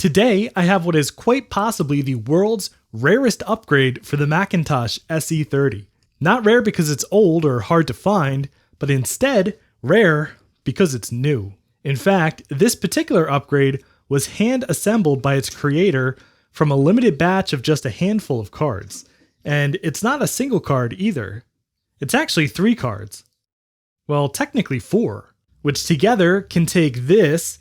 Today, I have what is quite possibly the world's rarest upgrade for the Macintosh SE30. Not rare because it's old or hard to find, but instead rare because it's new. In fact, this particular upgrade was hand-assembled by its creator from a limited batch of just a handful of cards. And it's not a single card either. It's actually 3 cards. Well, technically 4, which together can take this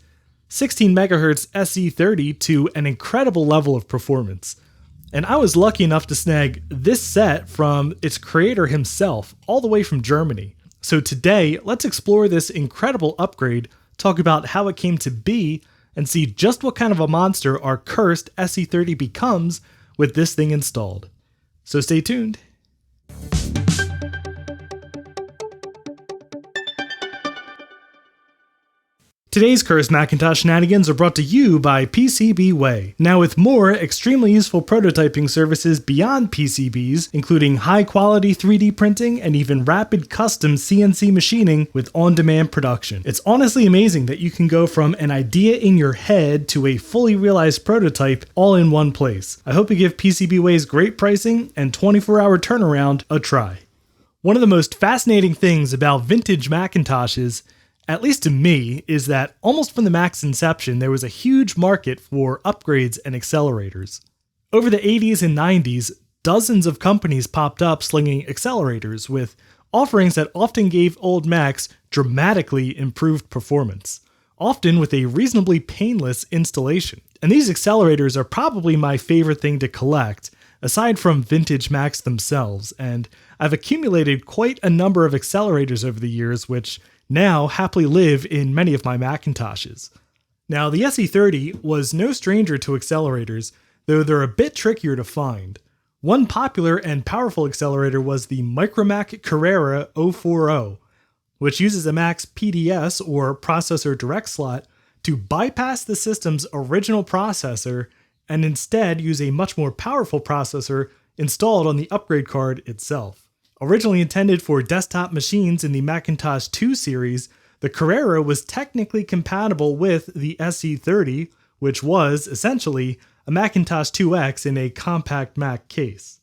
16 MHz SE30 to an incredible level of performance. And I was lucky enough to snag this set from its creator himself, all the way from Germany. So today, let's explore this incredible upgrade, talk about how it came to be, and see just what kind of a monster our cursed SE30 becomes with this thing installed. So stay tuned. Today's Cursed Macintosh shenanigans are brought to you by PCBWay. Now with more extremely useful prototyping services beyond PCBs, including high-quality 3D printing and even rapid custom CNC machining with on-demand production. It's honestly amazing that you can go from an idea in your head to a fully realized prototype all in one place. I hope you give PCBWay's great pricing and 24-hour turnaround a try. One of the most fascinating things about vintage Macintoshes, at least to me, is that almost from the Mac's inception, there was a huge market for upgrades and accelerators. Over the 80s and 90s, dozens of companies popped up slinging accelerators with offerings that often gave old Macs dramatically improved performance, often with a reasonably painless installation. And these accelerators are probably my favorite thing to collect, aside from vintage Macs themselves, and I've accumulated quite a number of accelerators over the years, which now happily live in many of my Macintoshes. Now, the SE30 was no stranger to accelerators, though they're a bit trickier to find. One popular and powerful accelerator was the Micromac Carrera 040, which uses a Mac's PDS or processor direct slot to bypass the system's original processor and instead use a much more powerful processor installed on the upgrade card itself. Originally intended for desktop machines in the Macintosh 2 series, the Carrera was technically compatible with the SE30, which was, essentially, a Macintosh 2X in a compact Mac case.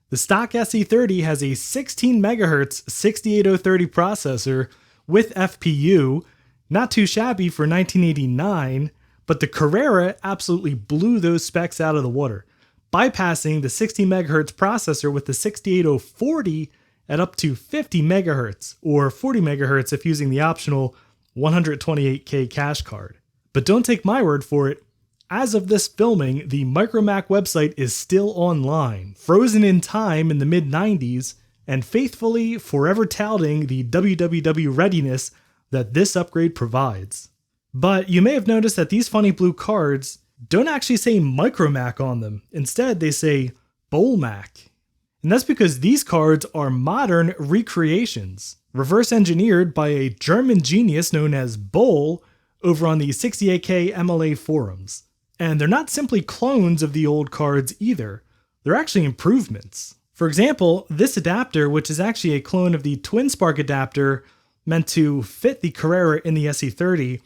The stock SE30 has a 16 MHz 68030 processor with FPU, not too shabby for 1989, but the Carrera absolutely blew those specs out of the water, bypassing the 16 MHz processor with the 68040 at up to 50 MHz, or 40 MHz if using the optional 128K cache card. But don't take my word for it. As of this filming, the Micromac website is still online, frozen in time in the mid-90s, and faithfully forever touting the www readiness that this upgrade provides. But you may have noticed that these funny blue cards don't actually say Micromac on them. Instead, they say Bolmac. And that's because these cards are modern recreations, reverse engineered by a German genius known as Boll over on the 68K MLA forums. And they're not simply clones of the old cards either, they're actually improvements. For example, this adapter, which is actually a clone of the Twin Spark adapter meant to fit the Carrera in the SE30,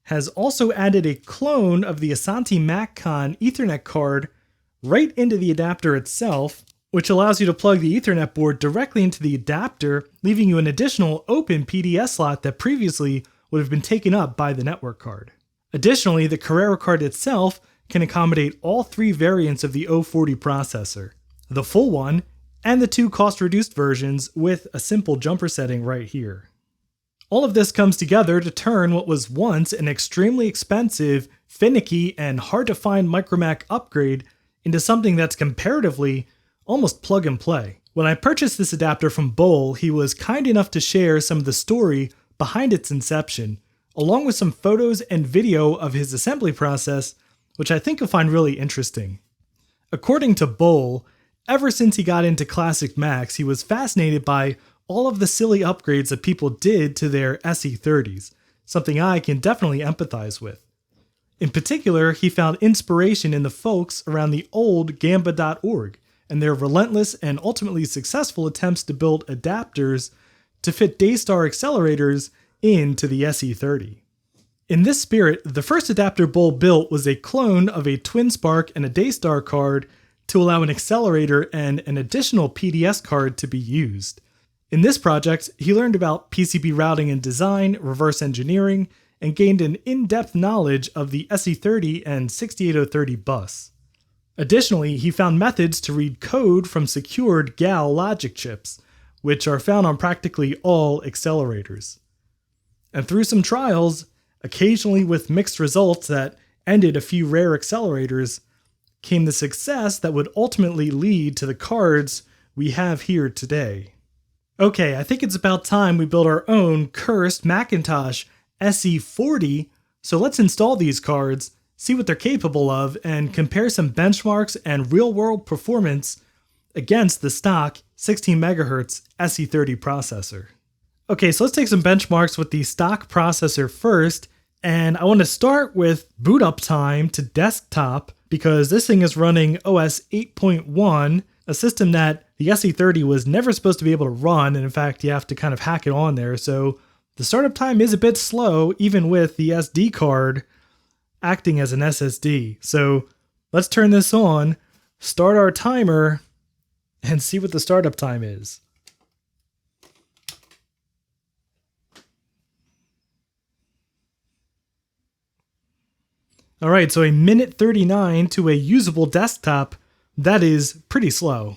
has also added a clone of the Asanti MacCon Ethernet card right into the adapter itself, which allows you to plug the Ethernet board directly into the adapter, leaving you an additional open PDS slot that previously would have been taken up by the network card. Additionally, the Carrera card itself can accommodate all 3 variants of the 040 processor, the full one and the 2 cost-reduced versions with a simple jumper setting right here. All of this comes together to turn what was once an extremely expensive, finicky, and hard-to-find Micromac upgrade into something that's comparatively almost plug and play. When I purchased this adapter from Boll, he was kind enough to share some of the story behind its inception, along with some photos and video of his assembly process, which I think you'll find really interesting. According to Boll, ever since he got into classic Macs, he was fascinated by all of the silly upgrades that people did to their SE30s, something I can definitely empathize with. In particular, he found inspiration in the folks around the old Gamba.org, and their relentless and ultimately successful attempts to build adapters to fit Daystar accelerators into the SE30. In this spirit, the first adapter Bull built was a clone of a Twin Spark and a Daystar card to allow an accelerator and an additional PDS card to be used. In this project, he learned about PCB routing and design, reverse engineering, and gained an in-depth knowledge of the SE30 and 68030 bus. Additionally, he found methods to read code from secured GAL logic chips, which are found on practically all accelerators. And through some trials, occasionally with mixed results that ended a few rare accelerators, came the success that would ultimately lead to the cards we have here today. Okay, I think it's about time we build our own cursed Macintosh SE40, so let's install these cards, see what they're capable of, and compare some benchmarks and real-world performance against the stock 16 MHz SE30 processor. Okay, so let's take some benchmarks with the stock processor first, and I want to start with boot up time to desktop because this thing is running OS 8.1, a system that the SE30 was never supposed to be able to run, and in fact you have to kind of hack it on there, so the startup time is a bit slow even with the SD card acting as an SSD. So let's turn this on, start our timer, and see what the startup time is. Alright, so a minute 39 to a usable desktop, that is pretty slow.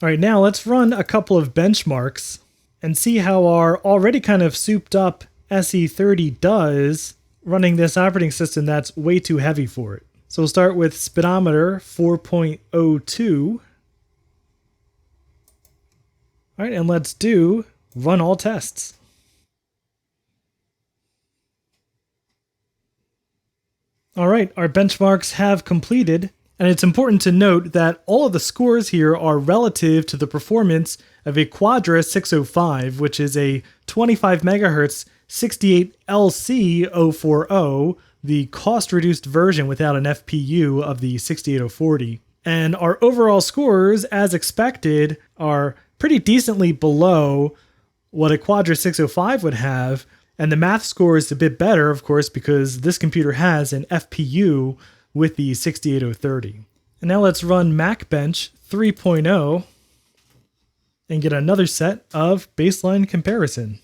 Alright, now let's run a couple of benchmarks and see how our already kind of souped up SE30 does running this operating system that's way too heavy for it. So we'll start with Speedometer 4.02. Alright, and let's do run all tests. Alright, our benchmarks have completed, and it's important to note that all of the scores here are relative to the performance of a Quadra 605, which is a 25 MHz 68LC040, the cost-reduced version without an FPU of the 68040. And our overall scores, as expected, are pretty decently below what a Quadra 605 would have, and the math score is a bit better, of course, because this computer has an FPU with the 68030. And now let's run MacBench 3.0 and get another set of baseline comparison.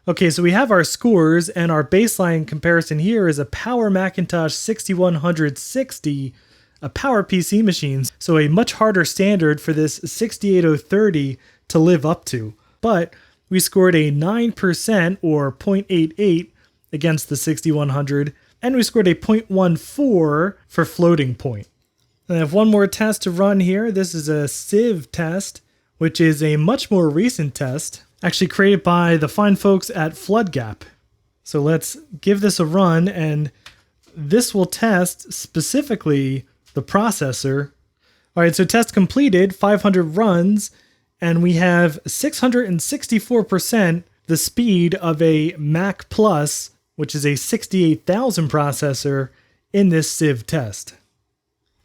Okay, so we have our scores, and our baseline comparison here is a Power Macintosh 6160, a Power PC machine, so a much harder standard for this 68030 to live up to. But we scored a 9% or 0.88 against the 6100, and we scored a 0.14 for floating point. And I have one more test to run here. This is a Sieve Test, which is a much more recent test, actually created by the fine folks at FloodGap. So let's give this a run, and this will test specifically the processor. Alright, so test completed, 500 runs, and we have 664% the speed of a Mac Plus, which is a 68,000 processor, in this Sieve test.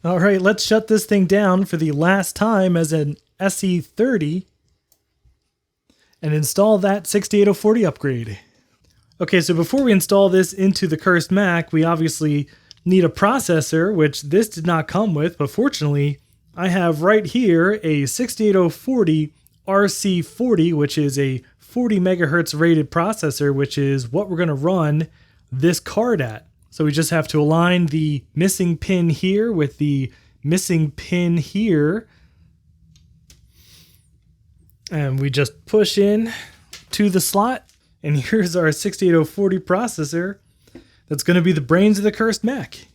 Alright, let's shut this thing down for the last time as an SE30 and install that 68040 upgrade. Okay, so before we install this into the cursed Mac, we obviously need a processor, which this did not come with, but fortunately, I have right here a 68040 RC40, which is a 40 MHz rated processor, which is what we're going to run this card at. So we just have to align the missing pin here with the missing pin here. And we just push in to the slot, and here's our 68040 processor that's going to be the brains of the cursed Mac.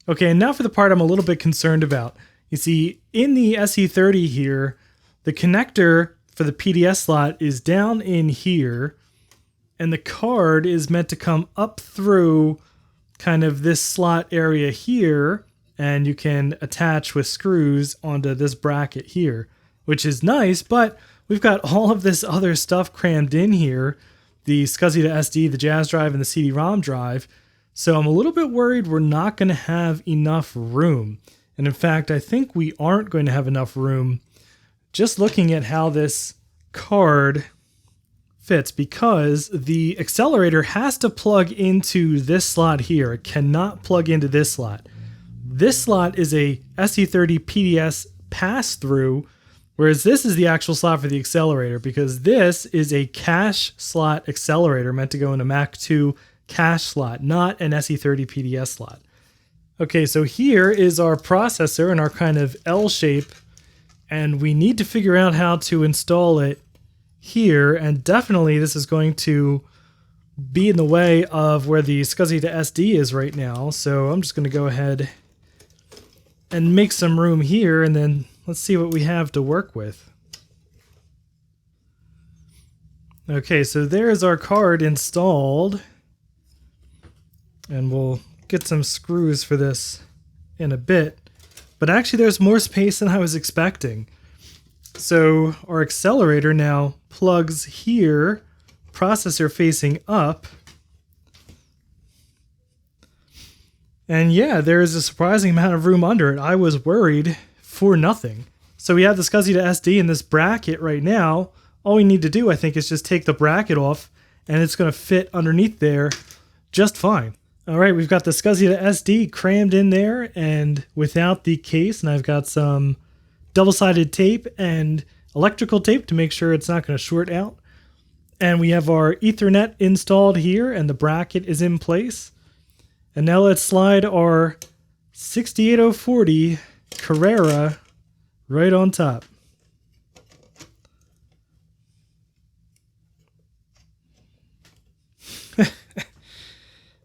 Okay, and now for the part I'm a little bit concerned about. You see, in the SE30 here, the connector for the PDS slot is down in here, and the card is meant to come up through kind of this slot area here, and you can attach with screws onto this bracket here, which is nice, but we've got all of this other stuff crammed in here, the SCSI to SD, the Jazz drive, and the CD-ROM drive, so I'm a little bit worried we're not going to have enough room. And in fact, I think we aren't going to have enough room. Just looking at how this card fits, because the accelerator has to plug into this slot here. It cannot plug into this slot. This slot is a SE30 PDS pass-through, whereas this is the actual slot for the accelerator, because this is a cache slot accelerator meant to go in a Mac 2 cache slot, not an SE30 PDS slot. Okay, so here is our processor in our kind of L shape, and we need to figure out how to install it here, and definitely this is going to be in the way of where the SCSI to SD is right now, so I'm just going to go ahead and make some room here, and then let's see what we have to work with. Okay, so there's our card installed, and we'll get some screws for this in a bit, but actually there's more space than I was expecting. So our accelerator now plugs here, processor facing up, and yeah, there is a surprising amount of room under it. I was worried for nothing. So we have the SCSI to SD in this bracket right now. All we need to do, I think, is just take the bracket off, and it's going to fit underneath there just fine. All right, we've got the SCSI to SD crammed in there and without the case, and I've got some double-sided tape and electrical tape to make sure it's not going to short out. And we have our Ethernet installed here, and the bracket is in place. And now let's slide our 68040 Carrera right on top.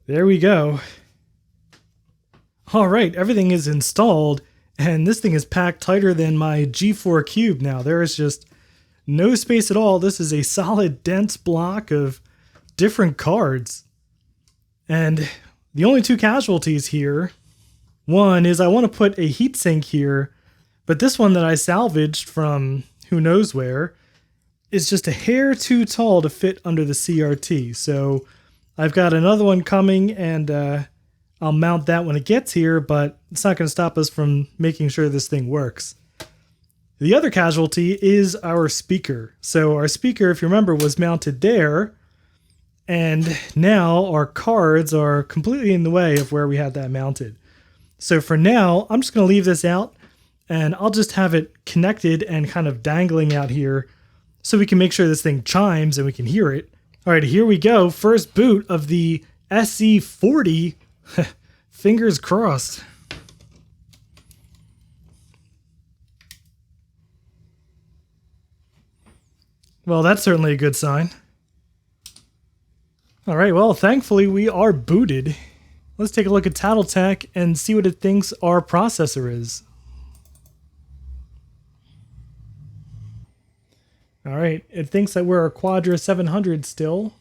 There we go. All right, everything is installed, and this thing is packed tighter than my G4 Cube now. There is just no space at all. This is a solid, dense block of different cards. And the only two casualties here, one is I want to put a heatsink here, but this one that I salvaged from who knows where is just a hair too tall to fit under the CRT. So I've got another one coming, and I'll mount that when it gets here, but it's not going to stop us from making sure this thing works. The other casualty is our speaker. So our speaker, if you remember, was mounted there, and now our cards are completely in the way of where we had that mounted. So for now, I'm just going to leave this out, and I'll just have it connected and kind of dangling out here so we can make sure this thing chimes and we can hear it. All right, here we go. First boot of the SE40. Fingers crossed. Well, that's certainly a good sign. All right, well, thankfully we are booted. Let's take a look at Tattletech and see what it thinks our processor is. All right, it thinks that we're a Quadra 700 still.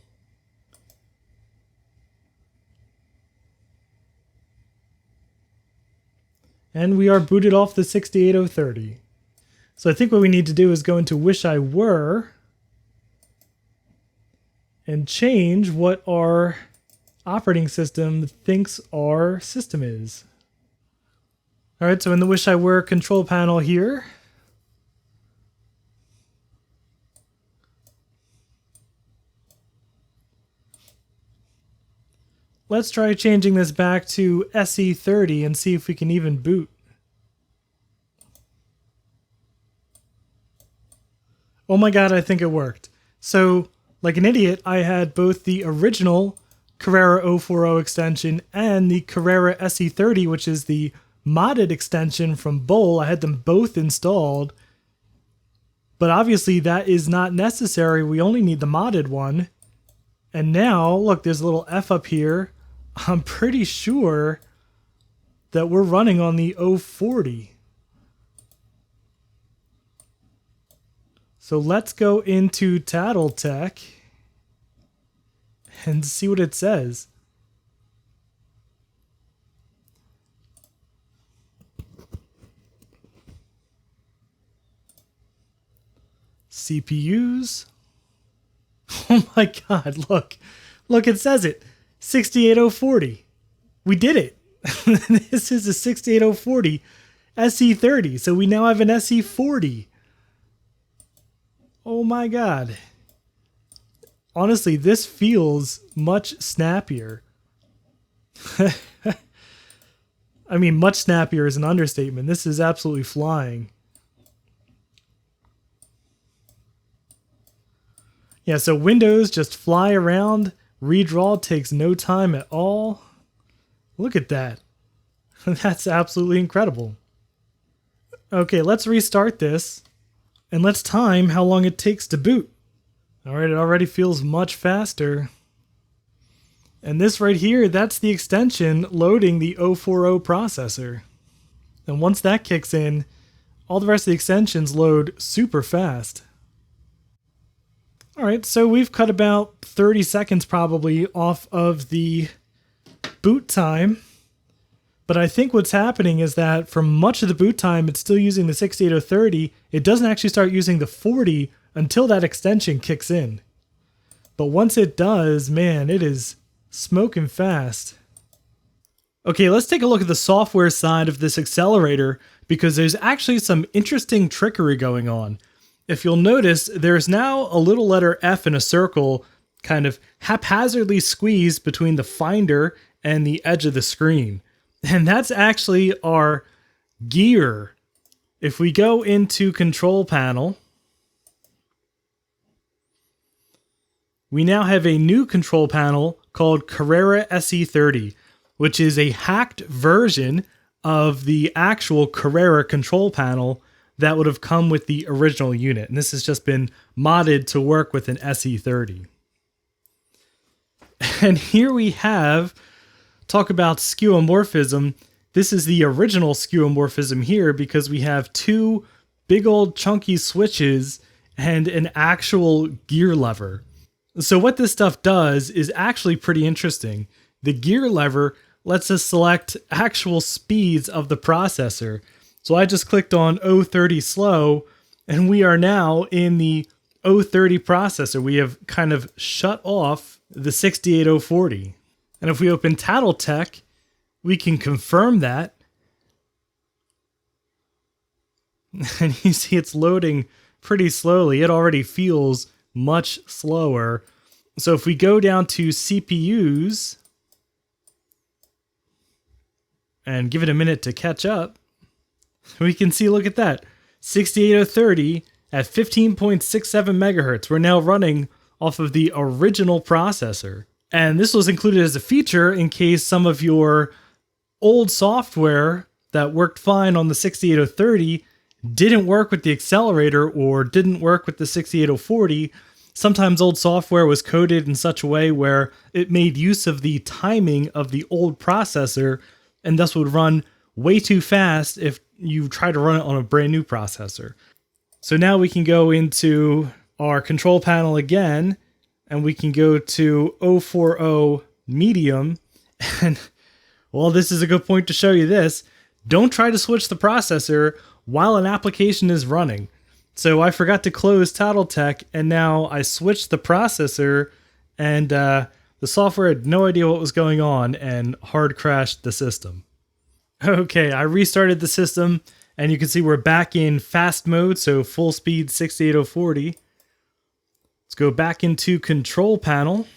And we are booted off the 68030. So I think what we need to do is go into Wish I Were and change what our operating system thinks our system is. All right, so in the Wish I Were control panel here, let's try changing this back to SE30 and see if we can even boot. Oh my god, I think it worked. So, like an idiot, I had both the original Carrera 040 extension and the Carrera SE30, which is the modded extension from Bowl. I had them both installed. But obviously that is not necessary. We only need the modded one. And now, look, there's a little F up here. I'm pretty sure that we're running on the 040. So let's go into Tattletech and see what it says. CPUs. Oh my god, look. Look, it says it. 68040. We did it. This is a 68040 SE30. So we now have an SE40. Oh my god. Honestly, this feels much snappier. I mean, much snappier is an understatement. This is absolutely flying. Yeah, so windows just fly around. Redraw takes no time at all. Look at that. That's absolutely incredible. Okay, let's restart this. And let's time how long it takes to boot. Alright, it already feels much faster. And this right here, that's the extension loading the 040 processor. And once that kicks in, all the rest of the extensions load super fast. Alright, so we've cut about 30 seconds probably off of the boot time. But I think what's happening is that for much of the boot time, it's still using the 68030. It doesn't actually start using the 40 until that extension kicks in. But once it does, man, it is smoking fast. Okay, let's take a look at the software side of this accelerator because there's actually some interesting trickery going on. If you'll notice, there's now a little letter F in a circle kind of haphazardly squeezed between the finder and the edge of the screen. And that's actually our gear. If we go into Control Panel, we now have a new control panel called Carrera SE30, which is a hacked version of the actual Carrera control panel that would have come with the original unit. And this has just been modded to work with an SE30. And here we have, talk about skeuomorphism. This is the original skeuomorphism here because we have two big old chunky switches and an actual gear lever. So what this stuff does is actually pretty interesting. The gear lever lets us select actual speeds of the processor. So I just clicked on 030 slow, and we are now in the 030 processor. We have kind of shut off the 68040. And if we open Tattletech, we can confirm that. And you see it's loading pretty slowly. It already feels much slower. So if we go down to CPUs and give it a minute to catch up, we can see, look at that, 68030 at 15.67 megahertz. We're now running off of the original processor. And this was included as a feature in case some of your old software that worked fine on the 68030 didn't work with the accelerator or didn't work with the 68040. Sometimes old software was coded in such a way where it made use of the timing of the old processor and thus would run way too fast if you try to run it on a brand new processor. So now we can go into our control panel again, and we can go to 040 medium. And well, this is a good point to show you this. Don't try to switch the processor while an application is running. So I forgot to close Tattletech, and now I switched the processor, and the software had no idea what was going on and hard crashed the system. Okay, I restarted the system, and you can see we're back in fast mode, so full speed 68040. Let's go back into Control Panel.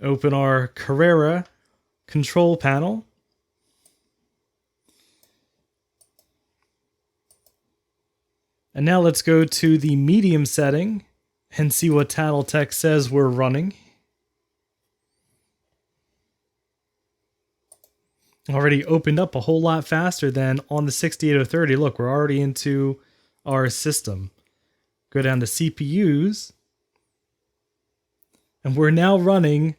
Open our Carrera Control Panel. And now let's go to the medium setting and see what Tattletech says we're running. Already opened up a whole lot faster than on the 68030. Look, we're already into our system. Go down to CPUs. And we're now running,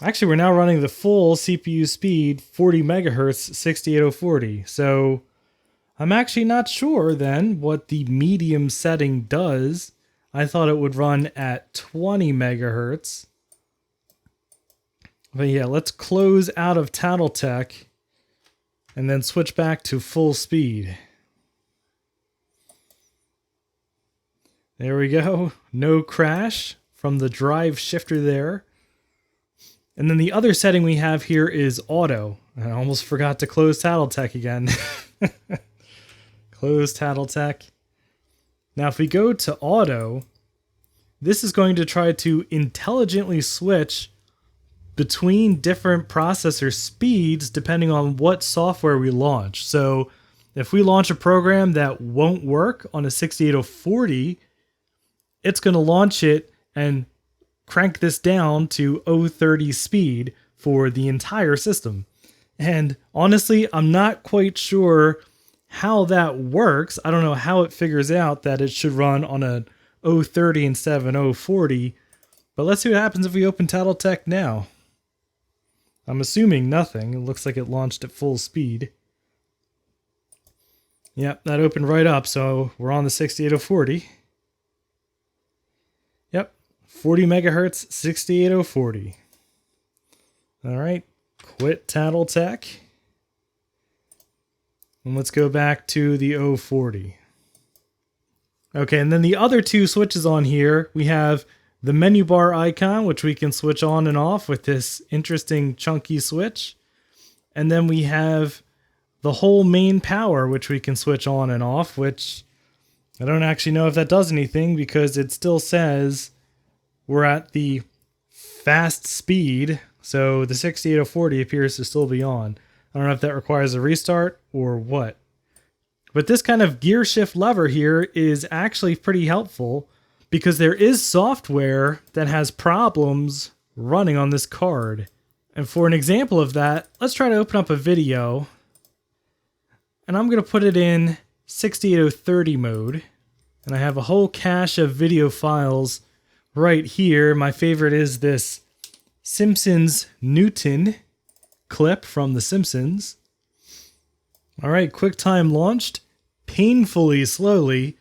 actually we're now running the full CPU speed, 40 megahertz, 68040. So I'm actually not sure then what the medium setting does. I thought it would run at 20 megahertz. But yeah, let's close out of Tattletech and then switch back to full speed. There we go. No crash from the drive shifter there. And then the other setting we have here is auto. I almost forgot to close Tattletech again. Close Tattletech. Now if we go to auto, this is going to try to intelligently switch between different processor speeds depending on what software we launch. So if we launch a program that won't work on a 68040, it's going to launch it and crank this down to 030 speed for the entire system. And honestly, I'm not quite sure how that works. I don't know how it figures out that it should run on a 030 instead of an 040, but let's see what happens if we open TitleTech now. I'm assuming nothing. It looks like it launched at full speed. Yep, that opened right up, so we're on the 68040. Yep, 40 megahertz, 68040. All right, quit TitleTech. And let's go back to the 040. Okay, and then the other two switches on here, we have the menu bar icon, which we can switch on and off with this interesting chunky switch. And then we have the whole main power, which we can switch on and off, which I don't actually know if that does anything because it still says we're at the fast speed. So the 68040 appears to still be on. I don't know if that requires a restart or what. But this kind of gear shift lever here is actually pretty helpful because there is software that has problems running on this card. And for an example of that, let's try to open up a video. And I'm going to put it in 68030 mode. And I have a whole cache of video files right here. My favorite is this Simpsons Newton clip from The Simpsons. All right, QuickTime launched painfully slowly,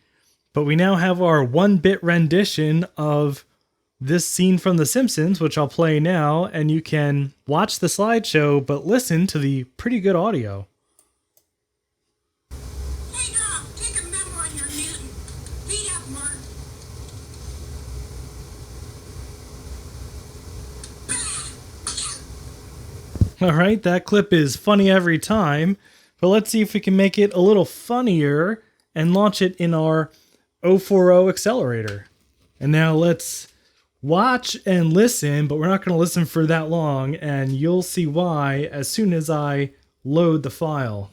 but we now have our 1-bit rendition of this scene from The Simpsons, which I'll play now, and you can watch the slideshow, but listen to the pretty good audio. Hey girl, take a medal on your Newton. Beat up, Mark. All right, that clip is funny every time, but let's see if we can make it a little funnier and launch it in our 040 accelerator. And now let's watch and listen, but we're not going to listen for that long, and you'll see why as soon as I load the file.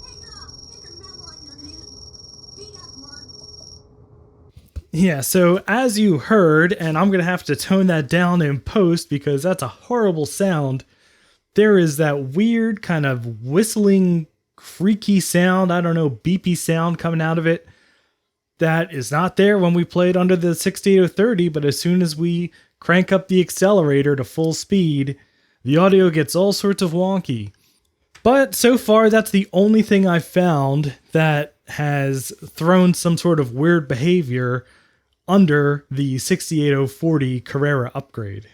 Hey girl, take a medal on your Newton. Beat up, Mark. Yeah, so as you heard, and I'm going to have to tone that down in post because that's a horrible sound, there is that weird kind of whistling, creaky sound, I don't know, beepy sound coming out of it that is not there when we played under the 68030, but as soon as we crank up the accelerator to full speed, the audio gets all sorts of wonky. But so far, that's the only thing I've found that has thrown some sort of weird behavior under the 68040 Carrera upgrade.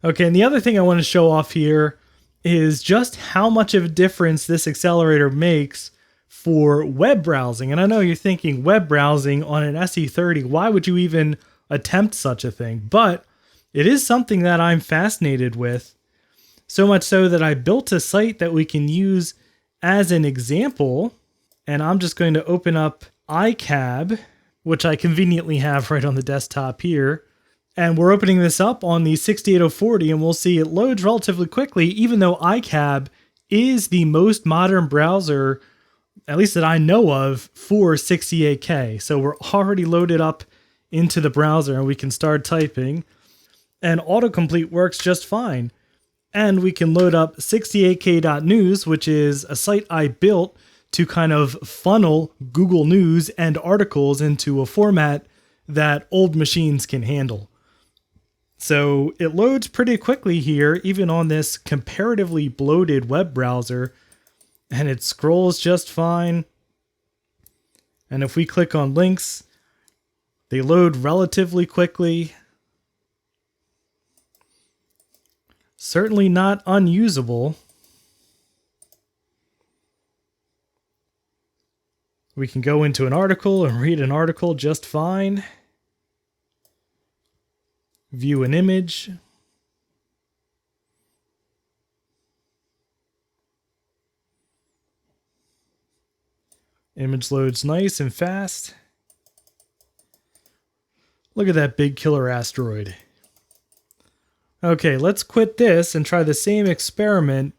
Okay, and the other thing I want to show off here is just how much of a difference this accelerator makes for web browsing. And I know you're thinking, web browsing on an SE30, why would you even attempt such a thing? But it is something that I'm fascinated with, so much so that I built a site that we can use as an example. And I'm just going to open up iCab, which I conveniently have right on the desktop here. And we're opening this up on the 68040, and we'll see it loads relatively quickly, even though iCab is the most modern browser, at least that I know of, for 68K. So we're already loaded up into the browser, and we can start typing. And autocomplete works just fine. And we can load up 68k.news, which is a site I built to kind of funnel Google News and articles into a format that old machines can handle. So it loads pretty quickly here, even on this comparatively bloated web browser, and it scrolls just fine. And if we click on links, they load relatively quickly. Certainly not unusable. We can go into an article and read an article just fine. View an image. Image loads nice and fast. Look at that big killer asteroid. Okay, let's quit this and try the same experiment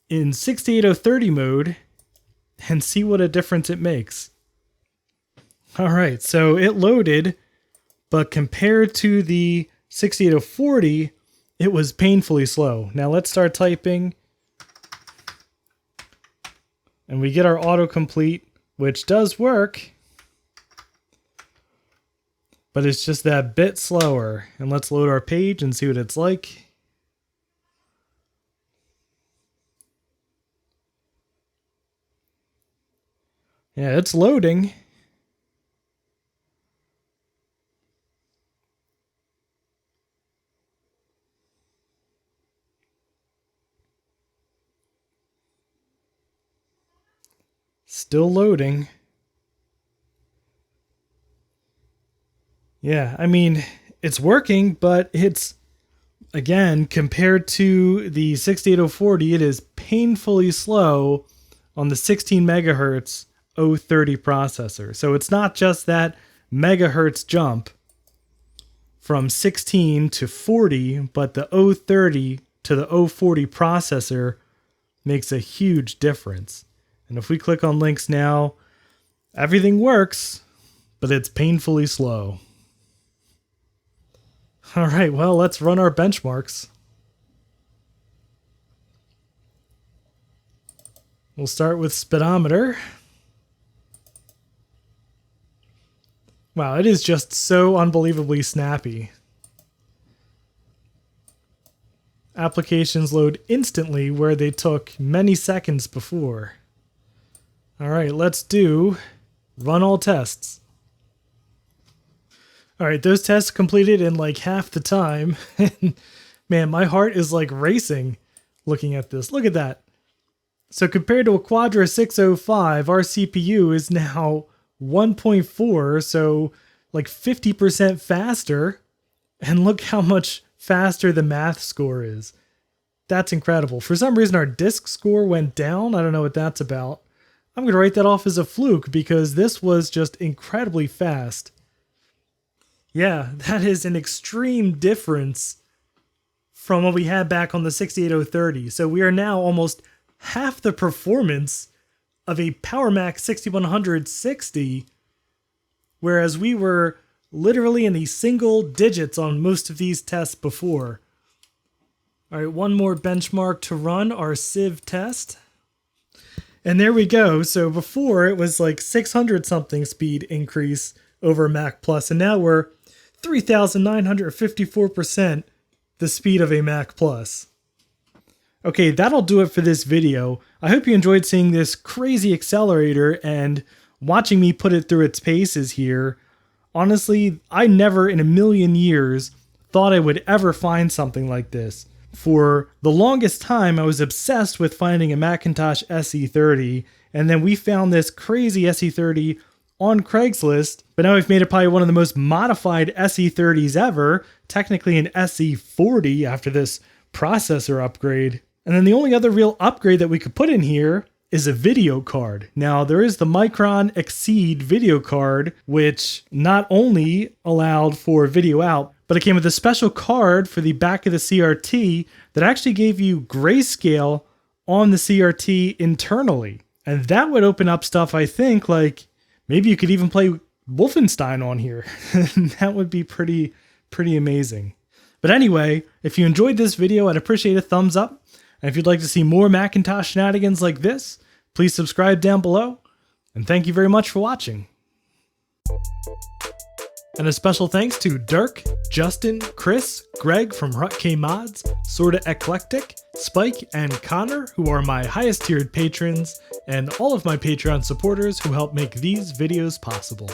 in 68030 mode and see what a difference it makes. Alright, so it loaded, but compared to the 68040, it was painfully slow. Now let's start typing. And we get our autocomplete, which does work. But it's just that bit slower. And let's load our page and see what it's like. Yeah, it's loading. Still loading. Yeah, I mean, it's working, but it's, again, compared to the 68040, it is painfully slow on the 16 megahertz 030 processor. So it's not just that megahertz jump from 16 to 40, but the 030 to the 040 processor makes a huge difference. And if we click on links now, everything works, but it's painfully slow. All right, well, let's run our benchmarks. We'll start with Speedometer. Wow, it is just so unbelievably snappy. Applications load instantly where they took many seconds before. All right, let's do run all tests. All right, those tests completed in like half the time. Man, my heart is like racing looking at this. Look at that. So compared to a Quadra 605, our CPU is now 1.4, so like 50% faster. And look how much faster the math score is. That's incredible. For some reason, our disk score went down. I don't know what that's about. I'm going to write that off as a fluke because this was just incredibly fast. Yeah, that is an extreme difference from what we had back on the 68030. So we are now almost half the performance of a PowerMac 6160, whereas we were literally in the single digits on most of these tests before. All right, one more benchmark to run, our Sieve Test. And there we go. So before it was like 600 something speed increase over Mac Plus, and now we're 3,954% the speed of a Mac Plus. Okay, that'll do it for this video. I hope you enjoyed seeing this crazy accelerator and watching me put it through its paces here. Honestly, I never in a million years thought I would ever find something like this. For the longest time, I was obsessed with finding a Macintosh SE30, and then we found this crazy SE30 on Craigslist, but now we've made it probably one of the most modified SE30s ever, technically an SE40 after this processor upgrade. And then the only other real upgrade that we could put in here is a video card. Now, there is the Micron Exceed video card, which not only allowed for video out, but it came with a special card for the back of the CRT that actually gave you grayscale on the CRT internally. And that would open up stuff, I think, like maybe you could even play Wolfenstein on here. That would be pretty amazing. But anyway, if you enjoyed this video, I'd appreciate a thumbs up. And if you'd like to see more Macintosh shenanigans like this, please subscribe down below. And thank you very much for watching. And a special thanks to Dirk, Justin, Chris, Greg from RutK Mods, Sorta Eclectic, Spike, and Connor, who are my highest tiered patrons, and all of my Patreon supporters who help make these videos possible.